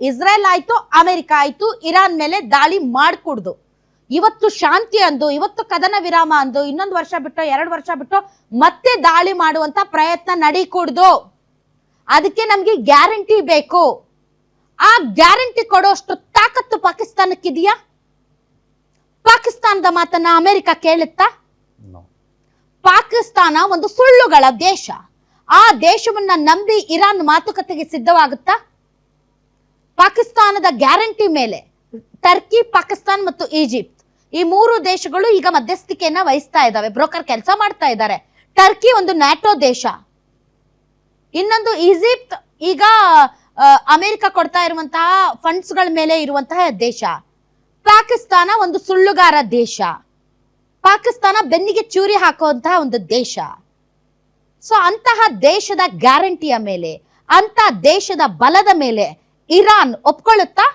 Israel ಆಯ್ತು, America ಆಯ್ತು, Iran ಮೇಲೆ ದಾಳಿ ಮಾಡ್ಕೂಡ್ದು. ಇವತ್ತು ಶಾಂತಿ ಅಂದು, ಇವತ್ತು ಕದನ ವಿರಾಮ ಅಂದು, ಇನ್ನೊಂದು ವರ್ಷ ಬಿಟ್ಟು 2 ವರ್ಷ ಬಿಟ್ಟು ಮತ್ತೆ ದಾಳಿ ಮಾಡುವಂತ ಪ್ರಯತ್ನ ನಡೀಕೂಡ್ದು. ಅದಕ್ಕೆ ನಮ್ಗೆ ಗ್ಯಾರಂಟಿ ಬೇಕು. ಆ ಗ್ಯಾರಂಟಿ ಕೊಡೋಷ್ಟು ತಾಕತ್ತು ಪಾಕಿಸ್ತಾನಕ್ಕಿದೆಯಾ? ಪಾಕಿಸ್ತಾನದ ಮಾತನ್ನ ಅಮೆರಿಕ ಕೇಳುತ್ತಾ? ಪಾಕಿಸ್ತಾನ ಒಂದು ಸುಳ್ಳುಗಳ ದೇಶ. ಆ ದೇಶವನ್ನ ನಂಬಿ ಇರಾನ್ ಮಾತುಕತೆಗೆ ಸಿದ್ಧವಾಗುತ್ತಾ? ಪಾಕಿಸ್ತಾನದ ಗ್ಯಾರಂಟಿ ಮೇಲೆ ಟರ್ಕಿ, ಪಾಕಿಸ್ತಾನ ಮತ್ತು ಈಜಿಪ್ಟ್ ಈ 3 ದೇಶಗಳು ಈಗ ಮಧ್ಯಸ್ಥಿಕೆಯನ್ನ ವಹಿಸ್ತಾ ಇದ್ದಾವೆ, ಬ್ರೋಕರ್ ಕೆಲಸ ಮಾಡ್ತಾ ಇದ್ದಾರೆ. ಟರ್ಕಿ ಒಂದು ನ್ಯಾಟೋ ದೇಶ, ಇನ್ನೊಂದು ಈಜಿಪ್ಟ್ ಈಗ ಅಮೆರಿಕ ಕೊಡ್ತಾ ಇರುವಂತಹ ಫಂಡ್ಸ್ ಗಳ ಮೇಲೆ ಇರುವಂತಹ ದೇಶ. ಪಾಕಿಸ್ತಾನ ಒಂದು ಸುಳ್ಳುಗಾರ ದೇಶ. ಪಾಕಿಸ್ತಾನ ಬೆನ್ನಿಗೆ ಚೂರಿ ಹಾಕುವಂತಹ ಒಂದು ದೇಶ. ಸೊ ಅಂತಹ ದೇಶದ ಗ್ಯಾರಂಟಿಯ ಮೇಲೆ, ಅಂತ ದೇಶದ ಬಲದ ಮೇಲೆ ಇರಾನ್ ಒಪ್ಕೊಳ್ಳುತ್ತಾ?